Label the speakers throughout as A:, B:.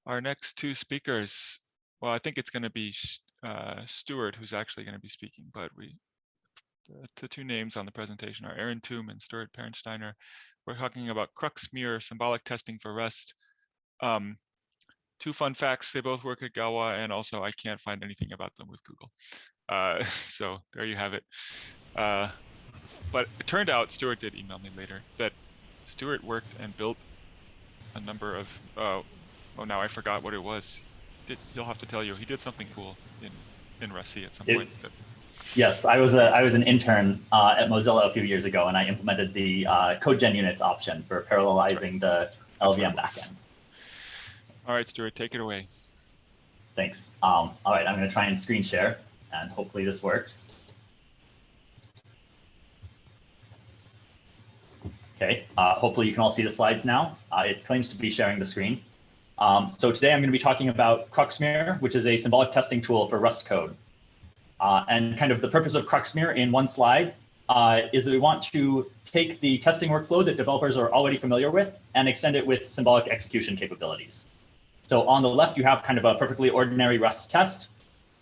A: Our next two speakers, well, I think it's going to be Stuart who's actually going to be speaking, but the two names on the presentation are Aaron Toom and Stuart Pernsteiner. We're talking about crux-mir, symbolic testing for Rust. Two fun facts, they both work at Galwa, and also I can't find anything about them with Google. So there you have it. But it turned out, Stuart did email me later, that Stuart worked and built a number of, oh, now I forgot what it was. He'll have to tell you, he did something cool in Rust at some point.
B: Yes, I was an intern at Mozilla a few years ago, and I implemented the code gen units option for parallelizing the LVM backend.
A: All right, Stuart, take it away.
B: Thanks. All right, I'm going to try and screen share, and hopefully this works. Okay, hopefully you can all see the slides now. It claims to be sharing the screen. So today I'm going to be talking about crux-mir, which is a symbolic testing tool for Rust code. And kind of the purpose of crux-mir in one slide is that we want to take the testing workflow that developers are already familiar with and extend it with symbolic execution capabilities. So on the left, you have kind of a perfectly ordinary Rust test.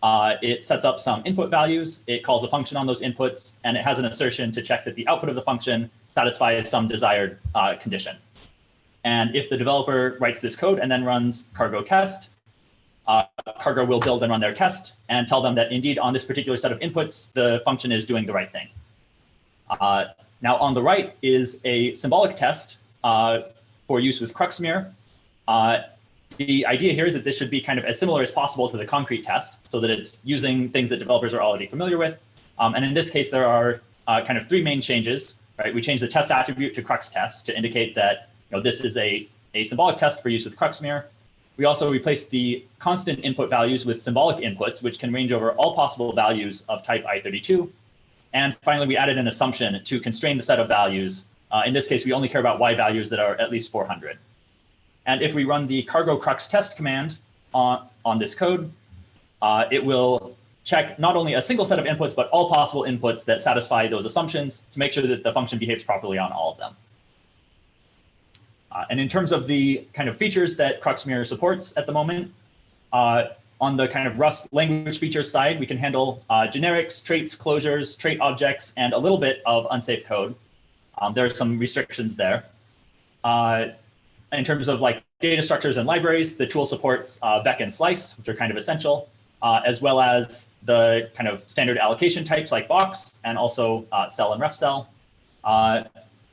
B: It sets up some input values. It calls a function on those inputs, and it has an assertion to check that the output of the function satisfies some desired condition. And if the developer writes this code and then runs cargo test, cargo will build and run their test and tell them that indeed on this particular set of inputs, the function is doing the right thing. Now on the right is a symbolic test for use with crux-mir. The idea here is that this should be kind of as similar as possible to the concrete test so that it's using things that developers are already familiar with. And in this case, there are kind of three main changes. Right? We changed the test attribute to crux test to indicate that this is a symbolic test for use with crux-mir. We also replaced the constant input values with symbolic inputs, which can range over all possible values of type I32. And finally, we added an assumption to constrain the set of values. In this case, we only care about Y values that are at least 400. And if we run the cargo crux test command on this code, it will check not only a single set of inputs, but all possible inputs that satisfy those assumptions to make sure that the function behaves properly on all of them. And in terms of the kind of features that crux-mir supports at the moment, on the kind of Rust language features side, we can handle generics, traits, closures, trait objects, and a little bit of unsafe code. There are some restrictions there. In terms of like data structures and libraries, the tool supports vec and slice, which are kind of essential, as well as the kind of standard allocation types like box, and also cell and ref cell.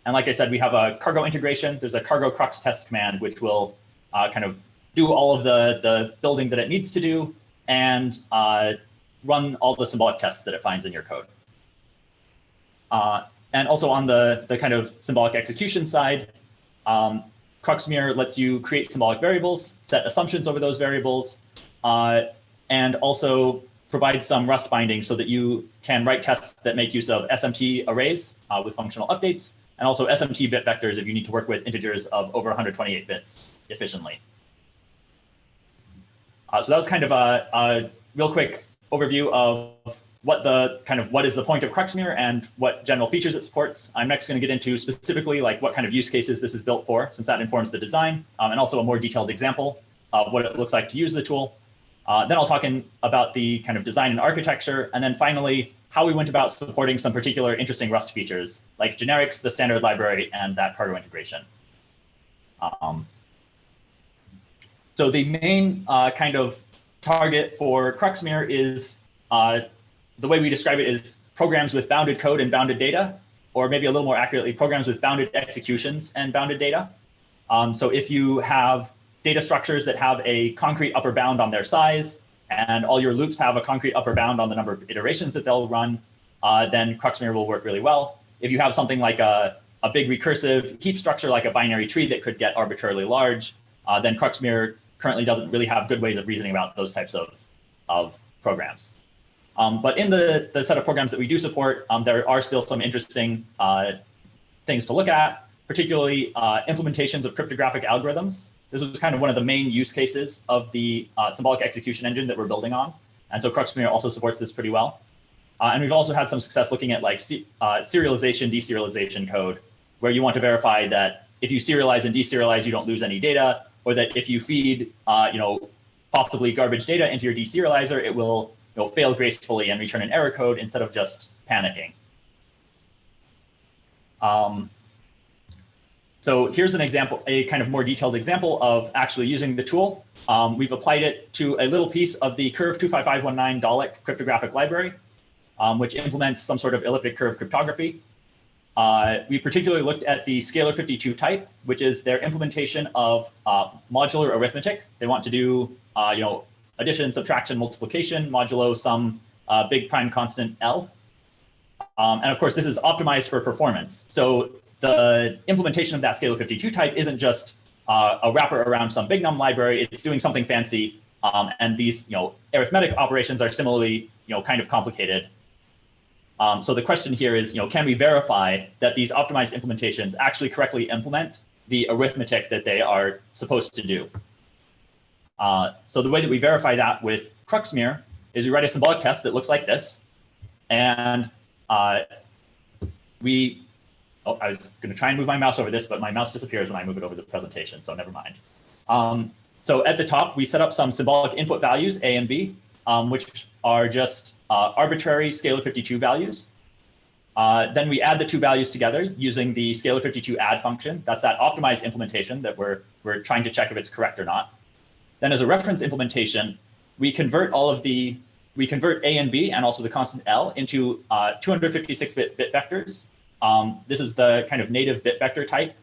B: And like I said, we have a cargo integration. There's a cargo crux test command, which will kind of do all of the building that it needs to do and run all the symbolic tests that it finds in your code. And also on the kind of symbolic execution side, crux-mir lets you create symbolic variables, set assumptions over those variables, and also provide some Rust binding so that you can write tests that make use of SMT arrays with functional updates, and also SMT bit vectors if you need to work with integers of over 128 bits efficiently. So that was kind of a real quick overview of what is the point of crux-mir and what general features it supports. I'm next going to get into specifically like what kind of use cases this is built for, since that informs the design, and also a more detailed example of what it looks like to use the tool. Then I'll talk about the kind of design and architecture, and then finally how we went about supporting some particular interesting Rust features like generics, the standard library, and that cargo integration. So the main kind of target for crux-mir is the way we describe it is programs with bounded code and bounded data, or maybe a little more accurately, programs with bounded executions and bounded data. So if you have data structures that have a concrete upper bound on their size, and all your loops have a concrete upper bound on the number of iterations that they'll run, then crux-mir will work really well. If you have something like a big recursive heap structure, like a binary tree that could get arbitrarily large, then crux-mir currently doesn't really have good ways of reasoning about those types of programs. But in the set of programs that we do support, there are still some interesting things to look at, particularly implementations of cryptographic algorithms. This was kind of one of the main use cases of the symbolic execution engine that we're building on. And so crux-mir also supports this pretty well. And we've also had some success looking at like serialization, deserialization code, where you want to verify that if you serialize and deserialize, you don't lose any data, or that if you feed, possibly garbage data into your deserializer, it will fail gracefully and return an error code instead of just panicking. So here's an example, a kind of more detailed example of actually using the tool. We've applied it to a little piece of the curve 25519 Deallocate cryptographic library, which implements some sort of elliptic curve cryptography. We particularly looked at the scalar 52 type, which is their implementation of modular arithmetic. They want to do, addition, subtraction, multiplication, modulo some big prime constant L. And of course, this is optimized for performance. So the implementation of that scalar 52 type isn't just a wrapper around some big num library. It's doing something fancy. And these, arithmetic operations are similarly, kind of complicated. So the question here is, can we verify that these optimized implementations actually correctly implement the arithmetic that they are supposed to do? So the way that we verify that with crux-mir is we write a symbolic test that looks like this. And I was going to try and move my mouse over this, but my mouse disappears when I move it over the presentation, so never mind. So at the top, we set up some symbolic input values, A and B, which are just arbitrary scalar 52 values. Then we add the two values together using the scalar 52 add function. That's that optimized implementation that we're trying to check if it's correct or not. Then as a reference implementation, we convert A and B and also the constant L into 256-bit bit vectors. This is the kind of native bit vector type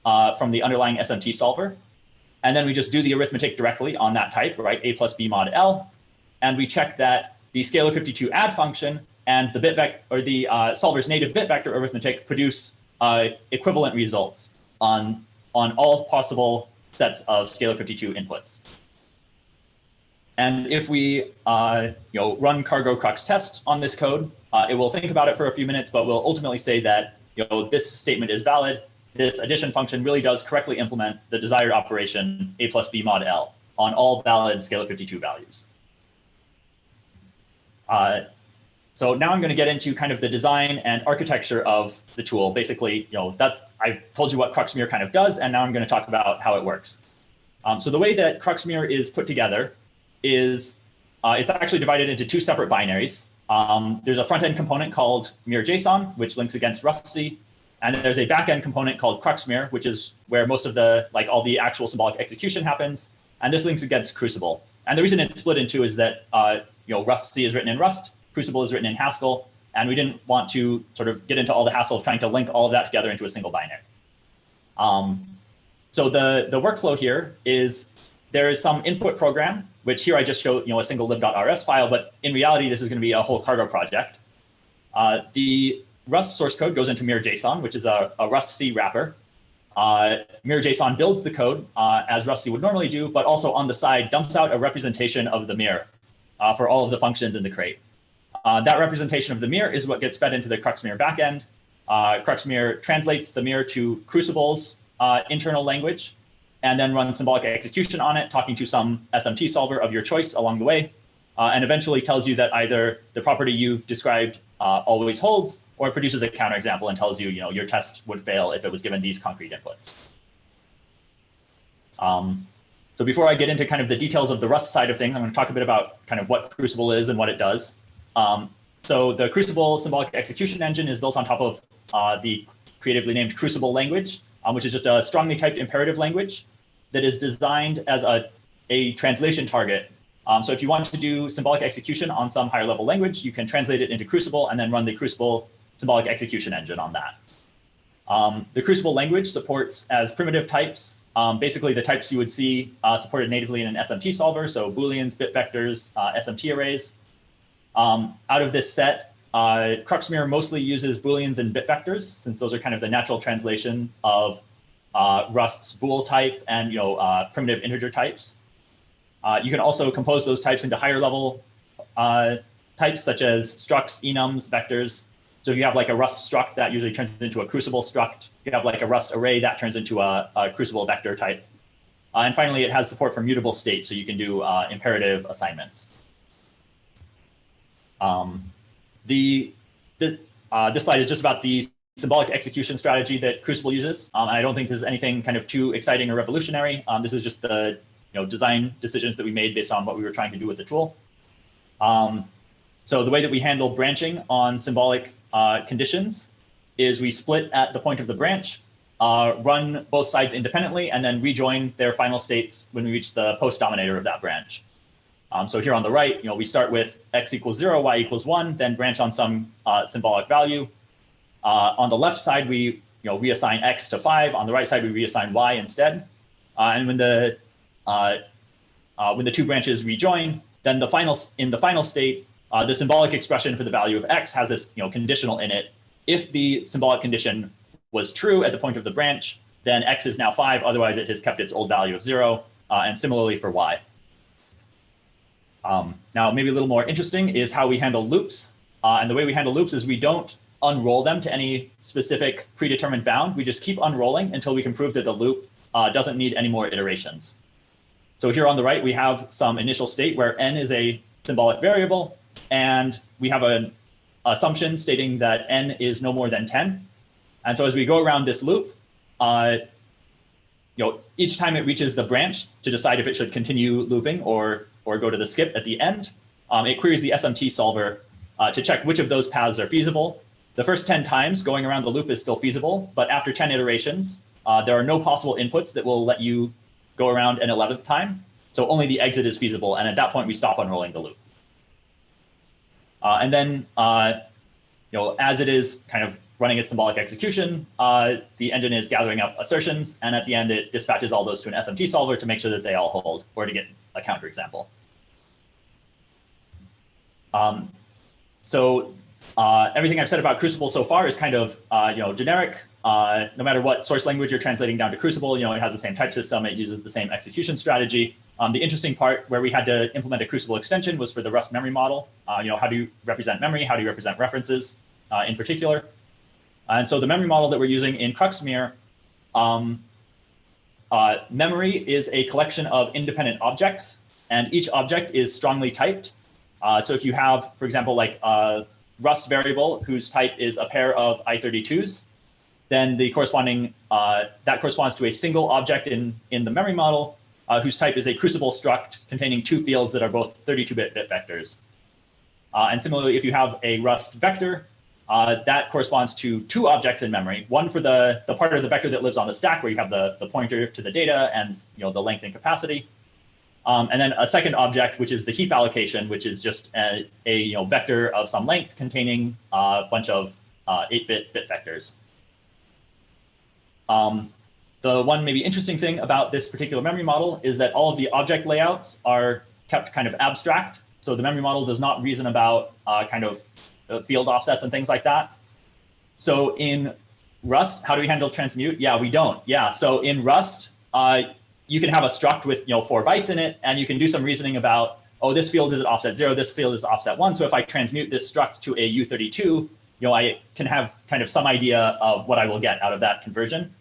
B: from the underlying SMT solver. And then we just do the arithmetic directly on that type, right? A plus B mod L. And we check that the scalar 52 add function and the bit vector or the solver's native bit vector arithmetic produce equivalent results on all possible sets of scalar 52 inputs. And if we run cargo crux test on this code, it will think about it for a few minutes, but will ultimately say that this statement is valid. This addition function really does correctly implement the desired operation A plus B mod L on all valid scalar 52 values. So now I'm going to get into kind of the design and architecture of the tool. Basically, I've told you what crux-mir kind of does, and now I'm going to talk about how it works. So the way that crux-mir is put together is it's actually divided into two separate binaries. There's a front-end component called mir.json, which links against rustc, and then there's a back-end component called crux-mir, which is where most of the all the actual symbolic execution happens, and this links against Crucible. And the reason it's split in two is that rustc is written in Rust, Crucible is written in Haskell, and we didn't want to sort of get into all the hassle of trying to link all of that together into a single binary. So the workflow here is there is some input program, which here I just show a single lib.rs file, but in reality, this is going to be a whole cargo project. The Rust source code goes into mir.json, which is a rustc wrapper. Mir.json builds the code as rustc would normally do, but also on the side dumps out a representation of the mir for all of the functions in the crate. That representation of the mir is what gets fed into the crux-mir backend. Crux-mir translates the mir to Crucible's internal language, and then runs symbolic execution on it, talking to some SMT solver of your choice along the way, and eventually tells you that either the property you've described always holds, or it produces a counterexample and tells you, your test would fail if it was given these concrete inputs. So before I get into kind of the details of the Rust side of things, I'm going to talk a bit about kind of what Crucible is and what it does. So the Crucible symbolic execution engine is built on top of the creatively named Crucible language, which is just a strongly typed imperative language that is designed as a translation target. So if you want to do symbolic execution on some higher level language, you can translate it into Crucible and then run the Crucible symbolic execution engine on that. The Crucible language supports as primitive types, basically the types you would see supported natively in an SMT solver, so Booleans, bit vectors, SMT arrays. Out of this set, crux-mir mostly uses Booleans and bit vectors, since those are kind of the natural translation of Rust's bool type and primitive integer types. You can also compose those types into higher level types such as structs, enums, vectors. So if you have like a Rust struct, that usually turns into a Crucible struct. You have like a Rust array, that turns into a Crucible vector type. And finally, it has support for mutable state, so you can do imperative assignments. This slide is just about the symbolic execution strategy that Crucible uses. I don't think this is anything kind of too exciting or revolutionary. This is just the design decisions that we made based on what we were trying to do with the tool. So the way that we handle branching on symbolic conditions is we split at the point of the branch, run both sides independently, and then rejoin their final states when we reach the post dominator of that branch. So here on the right, we start with x equals 0, y equals 1, then branch on some symbolic value. On the left side, we reassign x to 5. On the right side, we reassign y instead. And when the two branches rejoin, then in the final state, the symbolic expression for the value of x has this conditional in it. If the symbolic condition was true at the point of the branch, then x is now 5. Otherwise, it has kept its old value of 0. And similarly for y. Now, maybe a little more interesting is how we handle loops. And the way we handle loops is we don't unroll them to any specific predetermined bound. We just keep unrolling until we can prove that the loop doesn't need any more iterations. So here on the right, we have some initial state where n is a symbolic variable. And we have an assumption stating that n is no more than 10. And so as we go around this loop, each time it reaches the branch to decide if it should continue looping or go to the skip at the end, it queries the SMT solver to check which of those paths are feasible. The first 10 times going around the loop is still feasible, but after 10 iterations, there are no possible inputs that will let you go around an 11th time. So only the exit is feasible. And at that point, we stop unrolling the loop. And then, as it is kind of running its symbolic execution, the engine is gathering up assertions. And at the end, it dispatches all those to an SMT solver to make sure that they all hold, or to get a counterexample. So everything I've said about Crucible so far is kind of generic. No matter what source language you're translating down to Crucible, it has the same type system. It uses the same execution strategy. The interesting part where we had to implement a Crucible extension was for the Rust memory model. How do you represent memory? How do you represent references in particular? And so the memory model that we're using in crux-mir, memory is a collection of independent objects, and each object is strongly typed. So if you have, for example, like a Rust variable whose type is a pair of I32s, then the corresponding that corresponds to a single object in the memory model whose type is a Crucible struct containing two fields that are both 32-bit bit vectors. And similarly, if you have a Rust vector, that corresponds to two objects in memory, one for the part of the vector that lives on the stack where you have the pointer to the data and the length and capacity. And then a second object, which is the heap allocation, which is just a vector of some length containing a bunch of 8-bit bit vectors. The one maybe interesting thing about this particular memory model is that all of the object layouts are kept kind of abstract. So the memory model does not reason about kind of field offsets and things like that. So in Rust, how do we handle transmute? Yeah, we don't. Yeah, so in Rust, you can have a struct with 4 bytes in it, and you can do some reasoning about, oh, this field is at offset 0, this field is offset 1. So if I transmute this struct to a U32, I can have kind of some idea of what I will get out of that conversion.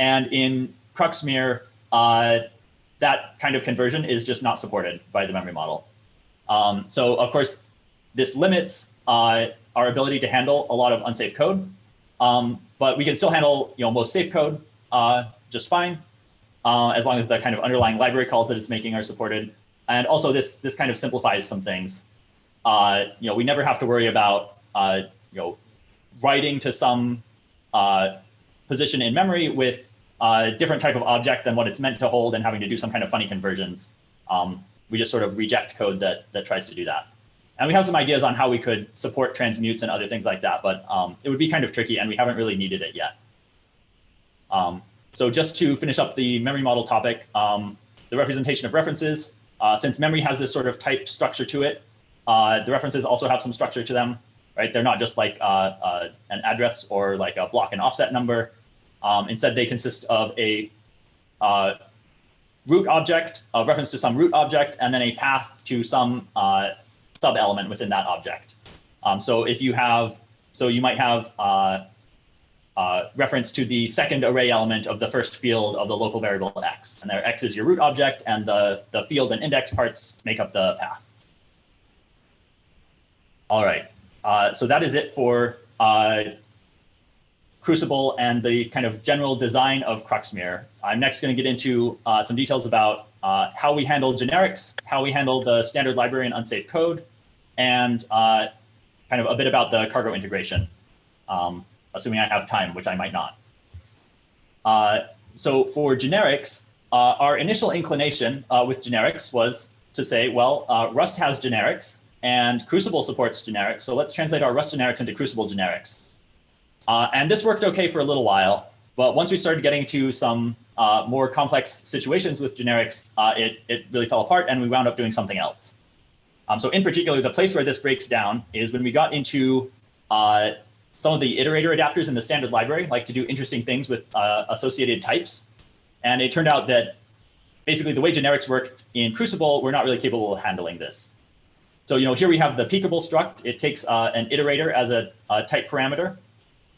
B: And in crux-mir, that kind of conversion is just not supported by the memory model. So of course, this limits our ability to handle a lot of unsafe code, but we can still handle most safe code just fine, as long as the kind of underlying library calls that it's making are supported. And also this kind of simplifies some things. We never have to worry about writing to some position in memory with a different type of object than what it's meant to hold and having to do some kind of funny conversions. We just sort of reject code that tries to do that. And we have some ideas on how we could support transmutes and other things like that, but it would be kind of tricky, and we haven't really needed it yet. So just to finish up the memory model topic, the representation of references, since memory has this sort of typed structure to it, the references also have some structure to them, right? They're not just like an address or like a block and offset number. Instead, they consist of a root object, a reference to some root object, and then a path to some sub-element within that object. So if you have, you might have reference to the second array element of the first field of the local variable x, and there x is your root object, and the field and index parts make up the path. All right, so that is it for Crucible and the kind of general design of crux-mir. I'm next going to get into some details about how we handle generics, how we handle the standard library and unsafe code, and kind of a bit about the cargo integration, assuming I have time, which I might not. So for generics, our initial inclination with generics was to say, well, Rust has generics and Crucible supports generics, so let's translate our Rust generics into Crucible generics. And this worked okay for a little while, but once we started getting to some more complex situations with generics, it really fell apart and we wound up doing something else. So in particular, the place where this breaks down is when we got into some of the iterator adapters in the standard library like to do interesting things with associated types. And it turned out that basically the way generics worked in Crucible, we're not really capable of handling this. So here we have the Peekaboo struct. It takes an iterator as a type parameter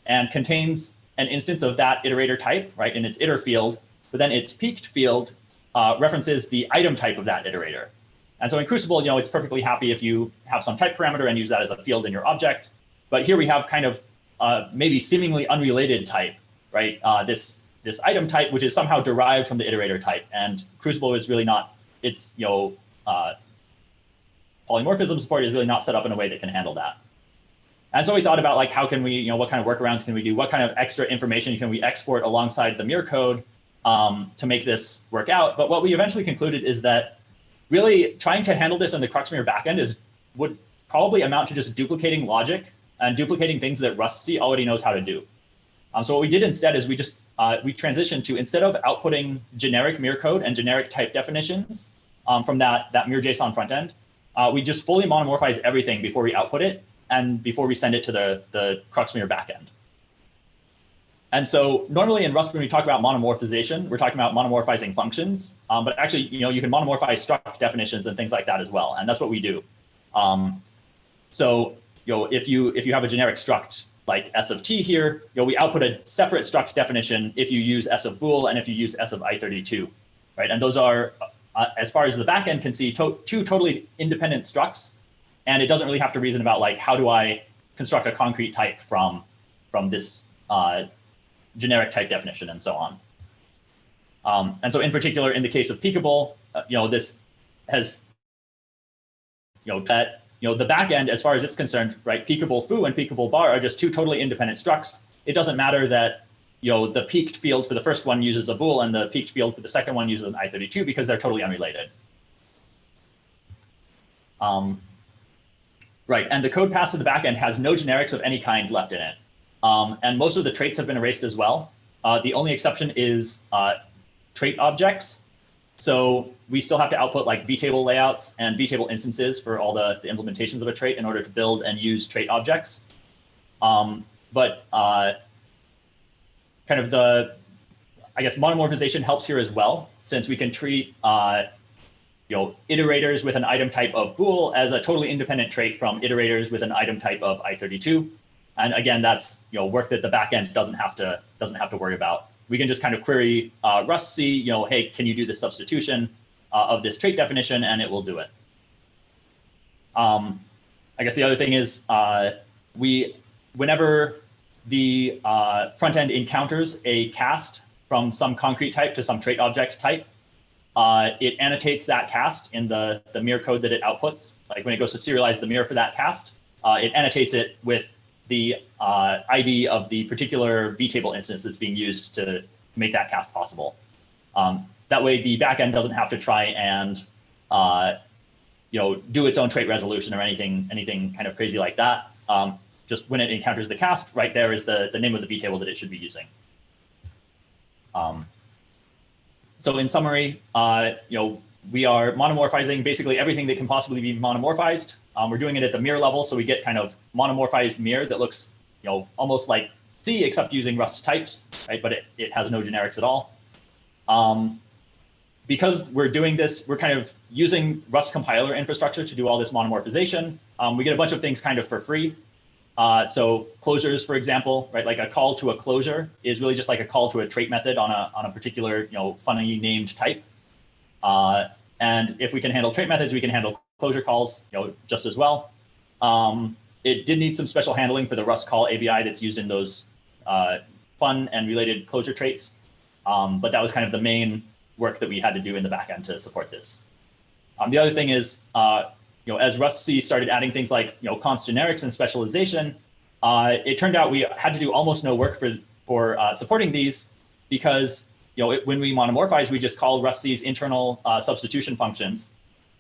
B: and contains an instance of that iterator type, right, in its iter field. But then its peeked field references the item type of that iterator. And so in Crucible, it's perfectly happy if you have some type parameter and use that as a field in your object. But here we have kind of maybe seemingly unrelated type, right? This item type, which is somehow derived from the iterator type. And Crucible is really not, it's, polymorphism support is really not set up in a way that can handle that. And so we thought about like, how can we, what kind of workarounds can we do? What kind of extra information can we export alongside the mir code to make this work out? But what we eventually concluded is that really trying to handle this in the crux-mir backend would probably amount to just duplicating logic and duplicating things that rustc already knows how to do. So what we did instead is we transitioned to, instead of outputting generic mir code and generic type definitions from that mir JSON front end, we just fully monomorphize everything before we output it and before we send it to the crux-mir backend. And so normally in Rust, when we talk about monomorphization, we're talking about monomorphizing functions. But actually, you can monomorphize struct definitions and things like that as well. And that's what we do. So if you have a generic struct like s of t here, we output a separate struct definition if you use s of bool and if you use s of i32, right? And those are, as far as the backend can see, two totally independent structs. And it doesn't really have to reason about like, how do I construct a concrete type from this generic type definition and so on. And so in particular, in the case of Peekaboo, this has, that, the backend, as far as it's concerned, right, Peekaboo foo and Peekaboo bar are just two totally independent structs. It doesn't matter that, the peeked field for the first one uses a bool and the peeked field for the second one uses an i32 because they're totally unrelated. Right, and the code passed to the backend has no generics of any kind left in it. And most of the traits have been erased as well. The only exception is trait objects. So we still have to output like vtable layouts and vtable instances for all the implementations of a trait in order to build and use trait objects. But kind of I guess monomorphization helps here as well, since we can treat iterators with an item type of bool as a totally independent trait from iterators with an item type of i32. And again, that's work that the backend doesn't have to worry about. We can just kind of query rustc, hey, can you do this substitution of this trait definition, and it will do it. I guess the other thing is whenever the front end encounters a cast from some concrete type to some trait object type, it annotates that cast in the mir code that it outputs. Like when it goes to serialize the mir for that cast, it annotates it with the ID of the particular vtable instance that's being used to make that cast possible. That way, the backend doesn't have to try and do its own trait resolution or anything kind of crazy like that. Just when it encounters the cast, right there is the name of the vtable that it should be using. So in summary, we are monomorphizing basically everything that can possibly be monomorphized. We're doing it at the mir level, so we get kind of monomorphized mir that looks, almost like C, except using Rust types, right? But it has no generics at all. Because we're doing this, we're kind of using Rust compiler infrastructure to do all this monomorphization. We get a bunch of things kind of for free. So closures, for example, right? Like a call to a closure is really just like a call to a trait method on a particular, funny named type. And if we can handle trait methods, we can handle closure calls, just as well. It did need some special handling for the Rust call ABI that's used in those fun and related closure traits. But that was kind of the main work that we had to do in the backend to support this. The other thing is, as Rust-C started adding things like const generics and specialization, it turned out we had to do almost no work for supporting these because when we monomorphize, we just call Rust-C's internal substitution functions.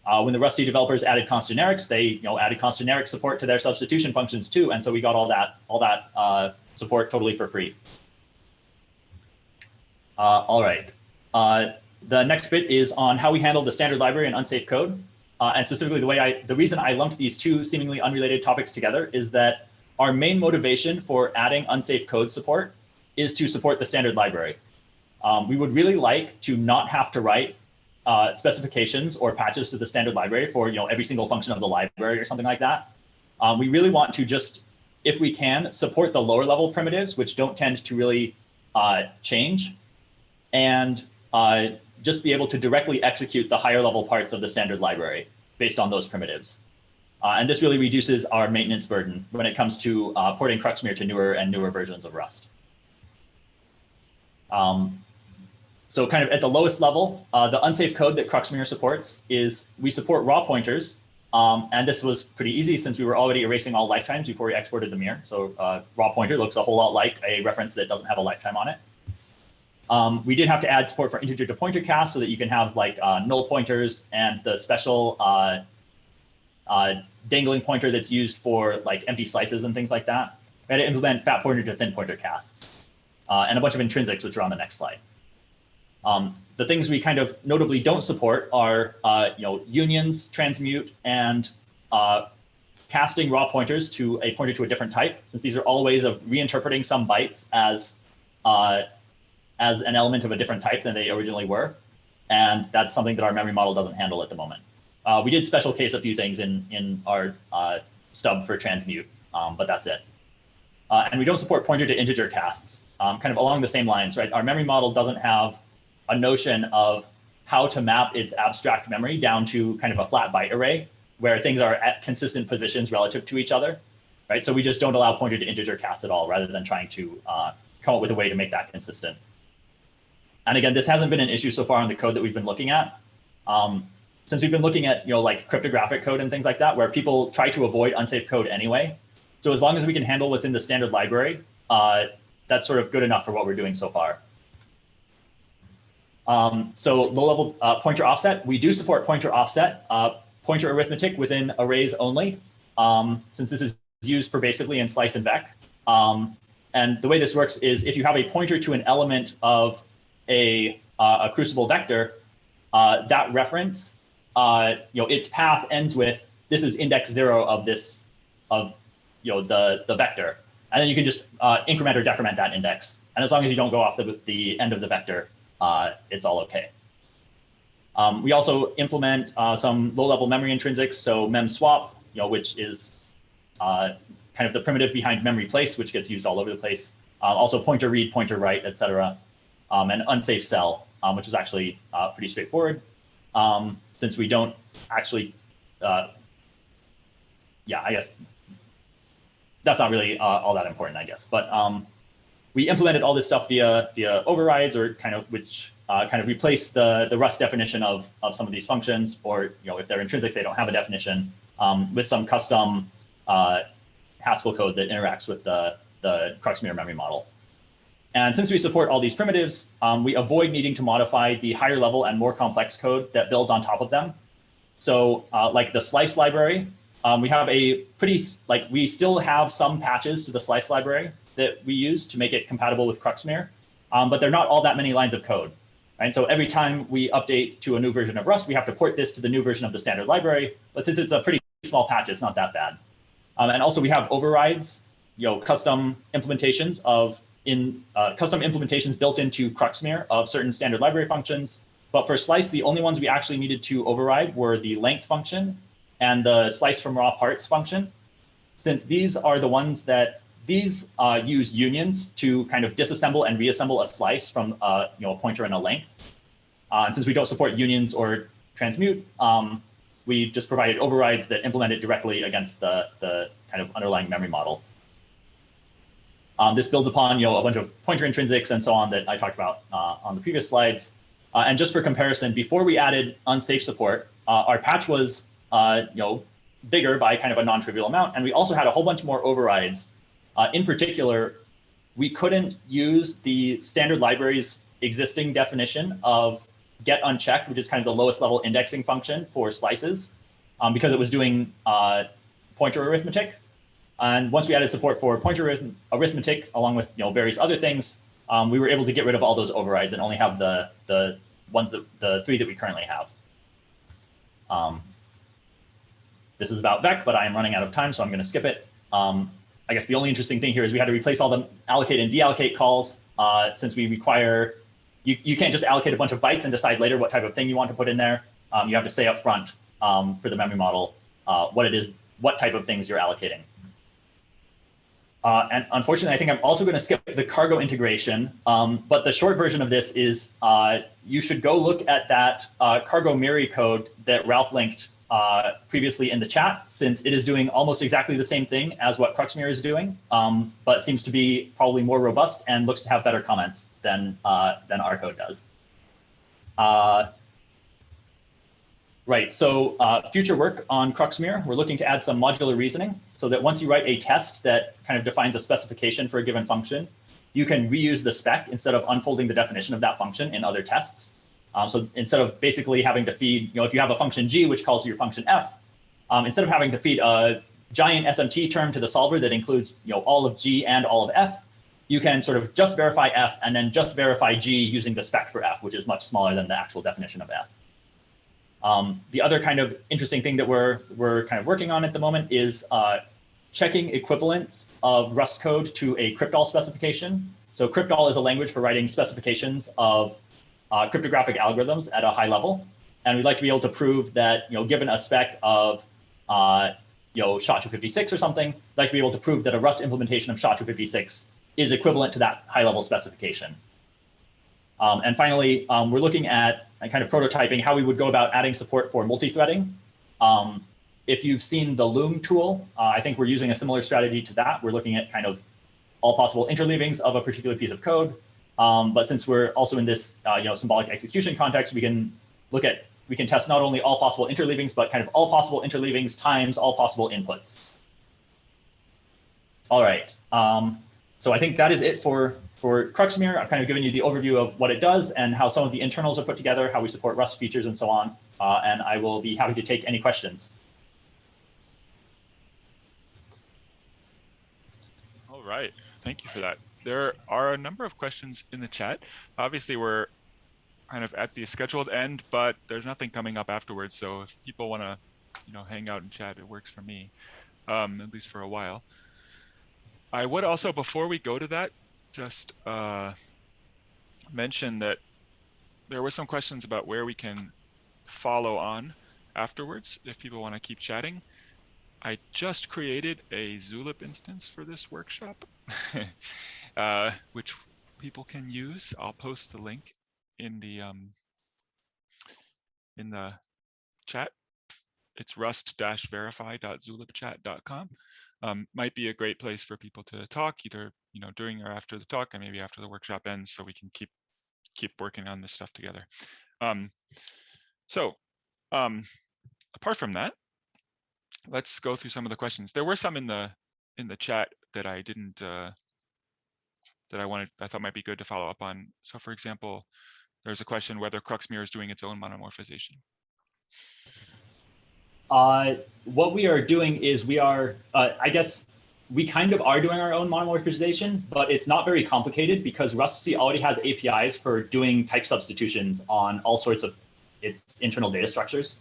B: When the Rust-C developers added const generics, they added const generic support to their substitution functions too, and so we got all that support totally for free. All right. The next bit is on how we handle the standard library and unsafe code. And specifically the reason I lumped these two seemingly unrelated topics together is that our main motivation for adding unsafe code support is to support the standard library. We would really like to not have to write specifications or patches to the standard library for every single function of the library or something like that. We really want to just, if we can, support the lower level primitives, which don't tend to really change, and just be able to directly execute the higher level parts of the standard library based on those primitives. And this really reduces our maintenance burden when it comes to porting cruxmir to newer and newer versions of Rust. So kind of at the lowest level, the unsafe code that cruxmir supports is we support raw pointers. And this was pretty easy since we were already erasing all lifetimes before we exported the mir. So raw pointer looks a whole lot like a reference that doesn't have a lifetime on it. We did have to add support for integer to pointer cast so that you can have like null pointers and the special dangling pointer that's used for like empty slices and things like that. We had to implement fat pointer to thin pointer casts and a bunch of intrinsics, which are on the next slide. The things we kind of notably don't support are unions, transmute, and casting raw pointers to a pointer to a different type, since these are all ways of reinterpreting some bytes as an element of a different type than they originally were. And that's something that our memory model doesn't handle at the moment. We did special case a few things in our stub for transmute, but that's it. And we don't support pointer to integer casts, kind of along the same lines, right? Our memory model doesn't have a notion of how to map its abstract memory down to kind of a flat byte array where things are at consistent positions relative to each other, right? So we just don't allow pointer to integer casts at all, rather than trying to come up with a way to make that consistent. And again, this hasn't been an issue so far in the code that we've been looking at. Since we've been looking at like cryptographic code and things like that, where people try to avoid unsafe code anyway. So as long as we can handle what's in the standard library, that's sort of good enough for what we're doing so far. So low-level pointer offset, we do support pointer offset, pointer arithmetic within arrays only, since this is used for basically in slice and vec. And the way this works is if you have a pointer to an element of a crucible vector, that reference, its path ends with this is index 0 of this the vector, and then you can just increment or decrement that index. And as long as you don't go off the end of the vector, it's all okay. We also implement some low-level memory intrinsics, so mem swap, which is kind of the primitive behind memory place, which gets used all over the place. Also pointer read, pointer write, etc. And unsafe cell, which is actually pretty straightforward, since we don't actually, I guess that's not really all that important, I guess. But we implemented all this stuff via overrides, or which kind of replace the Rust definition of some of these functions, or if they're intrinsics, they don't have a definition, with some custom Haskell code that interacts with the cruxmir memory model. And since we support all these primitives, we avoid needing to modify the higher level and more complex code that builds on top of them. So like the slice library, we have a we still have some patches to the slice library that we use to make it compatible with cruxmir, but they're not all that many lines of code. Right? So every time we update to a new version of Rust, we have to port this to the new version of the standard library. But since it's a pretty small patch, it's not that bad. And also we have overrides, custom implementations built into cruxmir of certain standard library functions. But for slice, the only ones we actually needed to override were the length function and the slice from raw parts function, since these are the ones that use unions to kind of disassemble and reassemble a slice from a pointer and a length. And since we don't support unions or transmute, we just provided overrides that implement it directly against the kind of underlying memory model. This builds upon a bunch of pointer intrinsics and so on that I talked about on the previous slides. And just for comparison, before we added unsafe support, our patch was bigger by kind of a non-trivial amount, and we also had a whole bunch more overrides. In particular, we couldn't use the standard library's existing definition of get unchecked, which is kind of the lowest level indexing function for slices, because it was doing pointer arithmetic. And once we added support for pointer arithmetic, along with various other things, we were able to get rid of all those overrides and only have the three that we currently have. This is about vec, but I am running out of time, so I'm going to skip it. I guess the only interesting thing here is we had to replace all the allocate and deallocate calls, since we require, you can't just allocate a bunch of bytes and decide later what type of thing you want to put in there. You have to say up front for the memory model what type of things you're allocating. And unfortunately, I think I'm also going to skip the cargo integration. But the short version of this is you should go look at that cargo Miri code that Ralph linked previously in the chat, since it is doing almost exactly the same thing as what crux-mir is doing, but seems to be probably more robust and looks to have better comments than our code does. Right, so future work on crux-mir, we're looking to add some modular reasoning so that once you write a test that kind of defines a specification for a given function, you can reuse the spec instead of unfolding the definition of that function in other tests. So instead of basically having to feed, if you have a function g which calls your function f, instead of having to feed a giant SMT term to the solver that includes all of g and all of f, you can sort of just verify f and then just verify g using the spec for f, which is much smaller than the actual definition of f. The other kind of interesting thing that we're kind of working on at the moment is checking equivalence of Rust code to a cryptol specification. So cryptol is a language for writing specifications of cryptographic algorithms at a high level. And we'd like to be able to prove that, given a spec of SHA-256 or something, we'd like to be able to prove that a Rust implementation of SHA-256 is equivalent to that high-level specification. And finally, we're looking at kind of prototyping how we would go about adding support for multi-threading. If you've seen the Loom tool, I think we're using a similar strategy to that. We're looking at kind of all possible interleavings of a particular piece of code. But since we're also in this symbolic execution context, we can test not only all possible interleavings, but kind of all possible interleavings times all possible inputs. All right. So I think that is it for crux-mir. I've kind of given you the overview of what it does and how some of the internals are put together, how we support Rust features and so on. And I will be happy to take any questions.
A: All right. Thank you for that. There are a number of questions in the chat. Obviously, we're kind of at the scheduled end, but there's nothing coming up afterwards. So if people want to, hang out and chat, it works for me, at least for a while. I would also, before we go to that, just mention that there were some questions about where we can follow on afterwards if people want to keep chatting. I just created a Zulip instance for this workshop, which people can use. I'll post the link in the chat. It's rust-verify.zulipchat.com. Might be a great place for people to talk, either during or after the talk, and maybe after the workshop ends, so we can keep working on this stuff together. Apart from that, let's go through some of the questions. There were some in the chat that I didn't I thought might be good to follow up on. So for example, there's a question whether crux-mir is doing its own monomorphization.
B: What we are doing is we are, I guess we kind of are doing our own monomorphization, but it's not very complicated because rustc already has APIs for doing type substitutions on all sorts of its internal data structures.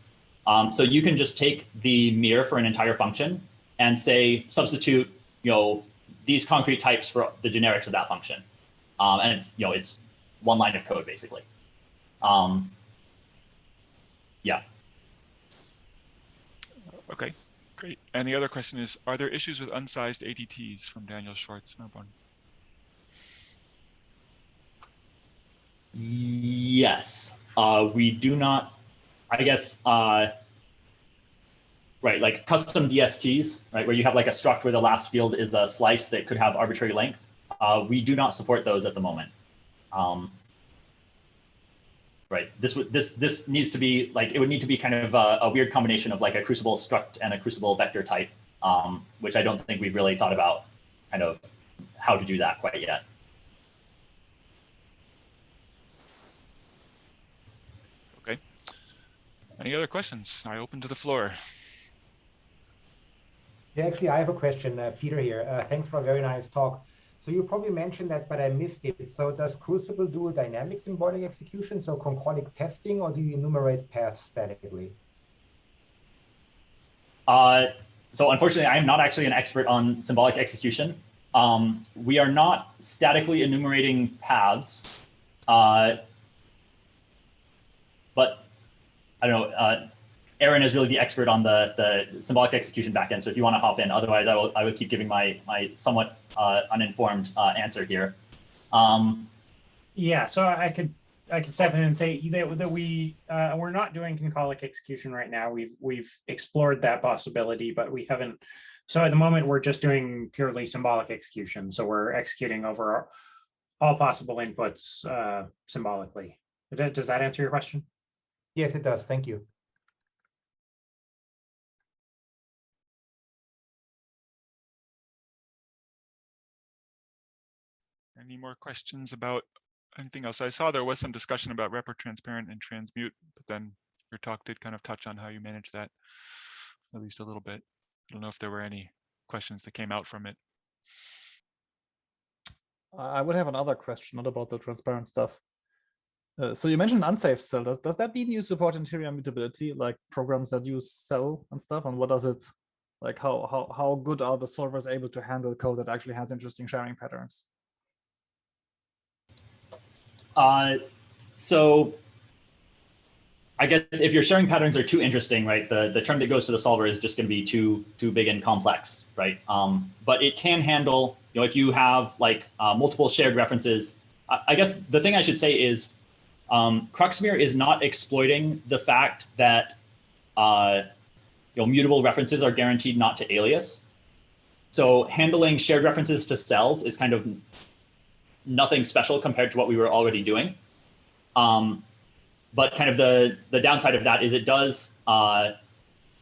B: So you can just take the mir for an entire function and say substitute, these concrete types for the generics of that function, and it's one line of code basically. Yeah.
A: Okay, great. And the other question is, are there issues with unsized ADTs from Daniel Schwartz, Melbourne?
B: Yes, we do not, I guess, right, like custom DSTs, right, where you have like a struct where the last field is a slice that could have arbitrary length. we do not support those at the moment. Right. This needs to be like, it would need to be kind of a weird combination of like a Crucible struct and a Crucible vector type, which I don't think we've really thought about kind of how to do that quite yet.
A: Okay. Any other questions? I open to the floor.
C: Yeah, actually, I have a question, Peter here. Thanks for a very nice talk. So you probably mentioned that, but I missed it. So does Crucible do a dynamic symbolic execution, so concolic testing, or do you enumerate paths statically?
B: So unfortunately, I'm not actually an expert on symbolic execution. We are not statically enumerating paths, but I don't know. Aaron is really the expert on the symbolic execution backend. So if you want to hop in, otherwise I will keep giving my somewhat uninformed answer here.
D: Yeah, so I could step in and say that we're not doing concolic execution right now. We've explored that possibility, but we haven't. So at the moment, we're just doing purely symbolic execution. So we're executing over all possible inputs symbolically. Does that answer your question?
C: Yes, it does. Thank you.
A: Any more questions about anything else? I saw there was some discussion about repr transparent and transmute, but then your talk did kind of touch on how you manage that, at least a little bit. I don't know if there were any questions that came out from it.
E: I would have another question, not about the transparent stuff. So you mentioned unsafe cell. Does that mean you support interior mutability, like programs that use cell and stuff? And what does it, like how good are the solvers able to handle code that actually has interesting sharing patterns?
B: So I guess if your sharing patterns are too interesting, right, the term that goes to the solver is just going to be too big and complex, right? But it can handle, if you have like multiple shared references. I guess the thing I should say is crux-mir is not exploiting the fact that mutable references are guaranteed not to alias. So handling shared references to cells is kind of nothing special compared to what we were already doing. But kind of the downside of that is it does,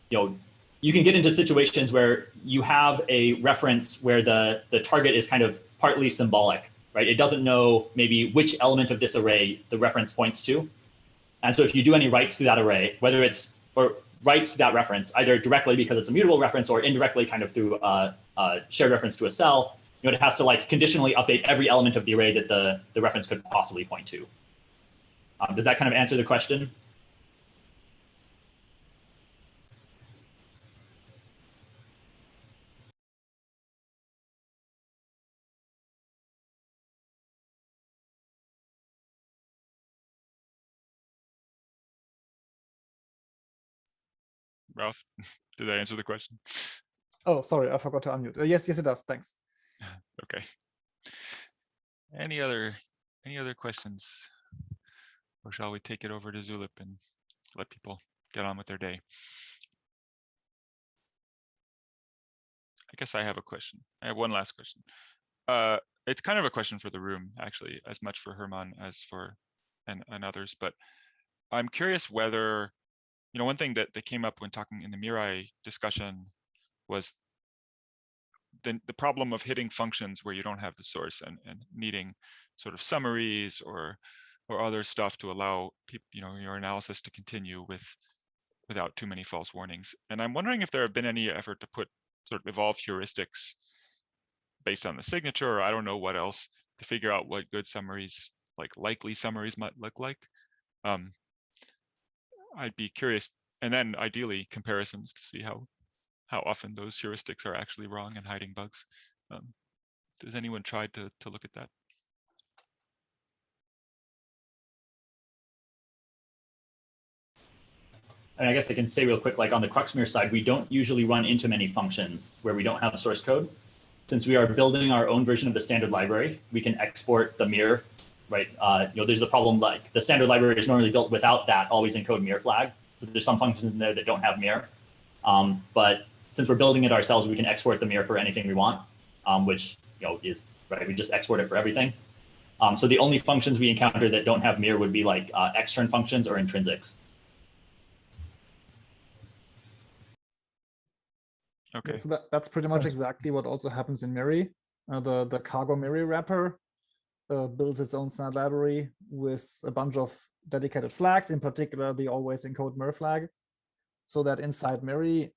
B: you can get into situations where you have a reference where the target is kind of partly symbolic, right? It doesn't know maybe which element of this array the reference points to. And so if you do any writes through that array, whether it's, or writes to that reference, either directly because it's a mutable reference or indirectly kind of through a shared reference to a cell, it has to like conditionally update every element of the array that the reference could possibly point to. Does that kind of answer the question?
A: Ralph, did that answer the question?
E: Oh, sorry, I forgot to unmute. Yes, it does. Thanks.
A: Okay. Any other questions? Or shall we take it over to Zulip and let people get on with their day? I guess I have a question. I have one last question. It's kind of a question for the room, actually, as much for Herman as for and others. But I'm curious whether, one thing that came up when talking in the Mirai discussion was the problem of hitting functions where you don't have the source and needing sort of summaries or other stuff to allow your analysis to continue without too many false warnings. And I'm wondering if there have been any effort to put sort of evolve heuristics based on the signature, or I don't know what else, to figure out what good summaries, like likely summaries, might look like. I'd be curious, and then ideally comparisons to see how often those heuristics are actually wrong and hiding bugs. Does anyone try to look at that?
B: And I guess I can say real quick, like on the crux-mir side, we don't usually run into many functions where we don't have source code. Since we are building our own version of the standard library, we can export the mir, right? There's the problem, like the standard library is normally built without that always encode mir flag. But there's some functions in there that don't have mir. But since we're building it ourselves, we can export the mir for anything we want, which is right? We just export it for everything. So the only functions we encounter that don't have mir would be like extern functions or intrinsics.
A: Okay.
E: Yeah, so that's pretty much exactly what also happens in Miri. The cargo Miri wrapper builds its own standard library with a bunch of dedicated flags, in particular the always encode mir flag, so that inside Miri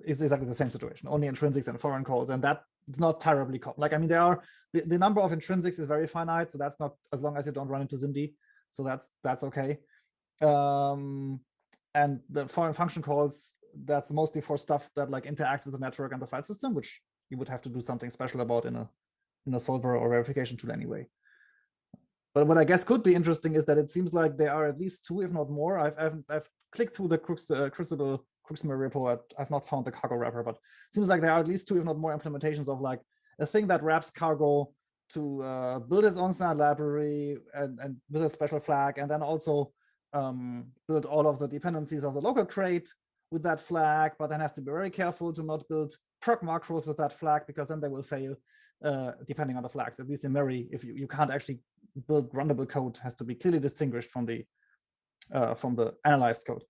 E: is exactly the same situation, only intrinsics and foreign codes, and that it's not terribly common. Like, I mean, there are the number of intrinsics is very finite, so that's not, as long as you don't run into SIMD, so that's okay. And the foreign function calls, that's mostly for stuff that like interacts with the network and the file system, which you would have to do something special about in a solver or verification tool anyway. But what I guess could be interesting is that it seems like there are at least two, if not more. I've clicked through the Crucible cruxmir repo. I've not found the cargo wrapper, but it seems like there are at least two, if not more, implementations of like a thing that wraps cargo to build its own standard library and with a special flag, and then also build all of the dependencies of the local crate with that flag, but then has to be very careful to not build proc macros with that flag, because then they will fail depending on the flags. At least in Miri, if you can't actually build runnable code, has to be clearly distinguished from the analyzed code.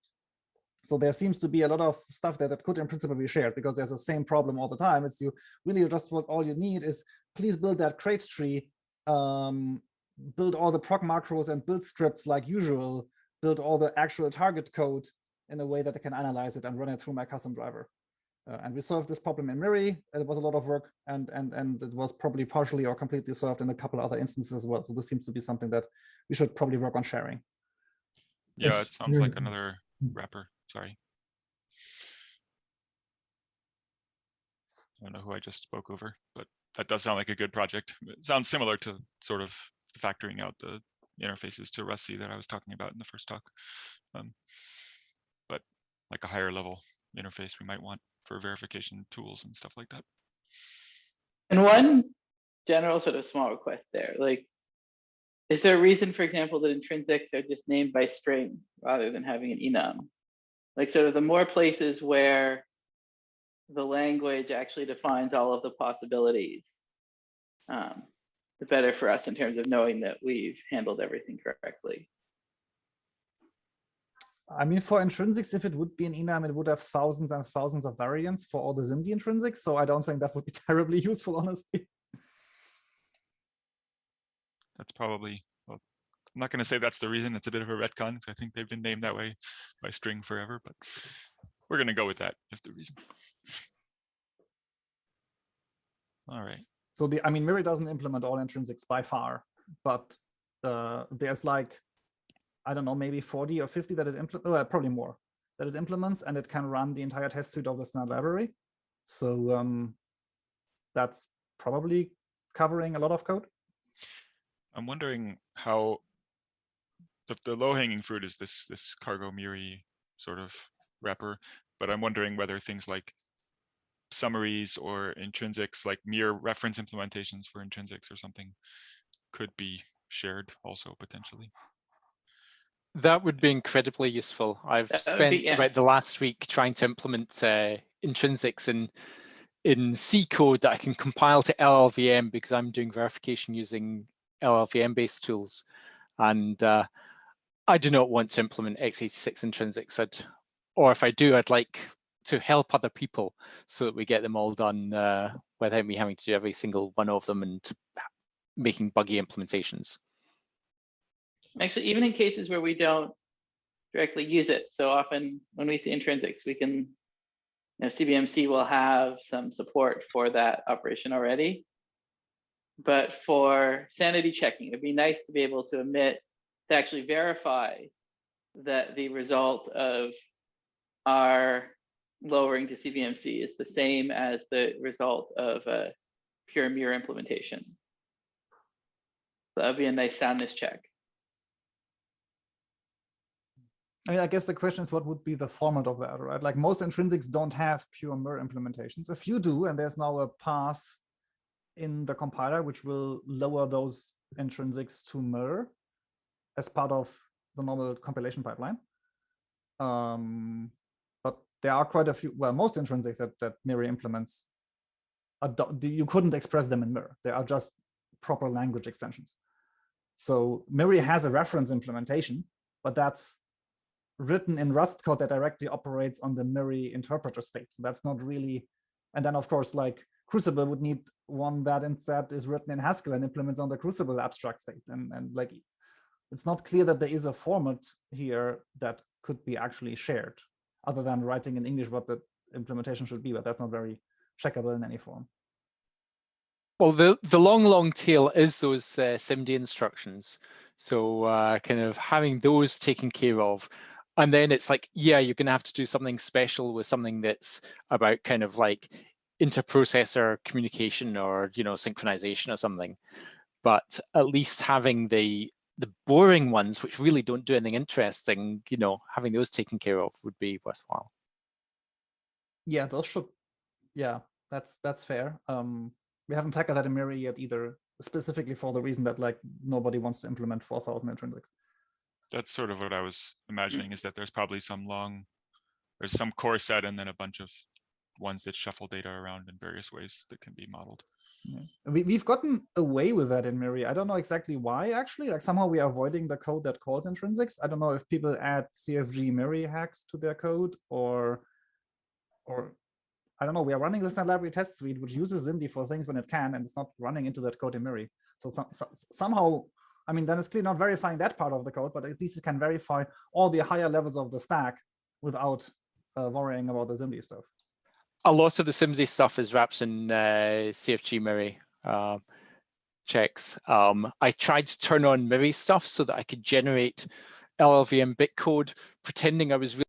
E: So there seems to be a lot of stuff there that could in principle be shared, because there's the same problem all the time. It's you really just what all you need is please build that crate tree, build all the proc macros and build scripts like usual, build all the actual target code in a way that I can analyze it and run it through my custom driver. And we solved this problem in Miri. It was a lot of work, and it was probably partially or completely solved in a couple of other instances as well. So this seems to be something that we should probably work on sharing.
A: Yeah, it sounds like another wrapper. Sorry. I don't know who I just spoke over, but that does sound like a good project. It sounds similar to sort of factoring out the interfaces to Rust-C that I was talking about in the first talk. But like a higher level interface we might want for verification tools and stuff like that.
F: And one general sort of small request there, like, is there a reason, for example, that intrinsics are just named by string rather than having an enum? Like, sort of the more places where the language actually defines all of the possibilities, the better for us in terms of knowing that we've handled everything correctly.
E: I mean, for intrinsics, if it would be an enum, it would have thousands and thousands of variants for all the SIMD intrinsics. So I don't think that would be terribly useful, honestly.
A: That's probably, well, I'm not going to say that's the reason. It's a bit of a retcon, because I think they've been named that way by string forever, but we're going to go with that as the reason. All right.
E: So I mean, Miri doesn't implement all intrinsics by far, but there's like, I don't know, maybe 40 or 50 that it implements, probably more, that it implements, and it can run the entire test suite of the standard library. So that's probably covering a lot of code.
A: I'm wondering how the low-hanging fruit is this cargo Miri sort of wrapper, but I'm wondering whether things like summaries or intrinsics, like mere reference implementations for intrinsics or something, could be shared also potentially.
G: That would be incredibly useful. I've spent about the last week trying to implement intrinsics in C code that I can compile to LLVM, because I'm doing verification using LLVM-based tools. And I do not want to implement x86 intrinsics. Or if I do, I'd like to help other people so that we get them all done without me having to do every single one of them and making buggy implementations.
F: Actually, even in cases where we don't directly use it, so often when we see intrinsics, we can, CVMC will have some support for that operation already. But for sanity checking, it'd be nice to be able to actually verify that the result of our lowering to CVMC is the same as the result of a pure mir implementation. That would be a nice soundness check.
E: I mean, I guess the question is, what would be the format of that, right? Like, most intrinsics don't have pure mir implementations. A few do, and there's now a pass in the compiler which will lower those intrinsics to mir as part of the normal compilation pipeline. But there are quite a few, well, most intrinsics that Miri implements you couldn't express them in Mir. They are just proper language extensions. So Miri has a reference implementation, but that's written in Rust code that directly operates on the Miri interpreter state. So that's not really, and then of course, like Crucible would need one that instead is written in Haskell and implements on the Crucible abstract state. And like, it's not clear that there is a format here that could be actually shared, other than writing in English what the implementation should be, but that's not very checkable in any form.
G: Well, the long tail is those SIMD instructions. So kind of having those taken care of. And then it's like, yeah, you're going to have to do something special with something that's about kind of like interprocessor communication or, you know, synchronization or something. But at least having the boring ones, which really don't do anything interesting, you know, having those taken care of would be worthwhile.
E: Yeah, those should. Yeah, that's fair. We haven't tackled that in Miri yet either, specifically for the reason that like nobody wants to implement 4,000 intrinsics. That's
A: sort of what I was imagining, is that there's probably there's some core set and then a bunch of ones that shuffle data around in various ways that can be modeled.
E: Yeah. We've gotten away with that in Miri. I don't know exactly why, actually. Like somehow we are avoiding the code that calls intrinsics. I don't know if people add CFG Miri hacks to their code or I don't know. We are running this library test suite, which uses SIMD for things when it can, and it's not running into that code in Miri. So somehow, I mean, then it's clearly not verifying that part of the code, but at least it can verify all the higher levels of the stack without worrying about the SIMD stuff.
G: A lot of the SIMD stuff is wrapped in CFG Miri checks. I tried to turn on Miri stuff so that I could generate LLVM bitcode, pretending I was really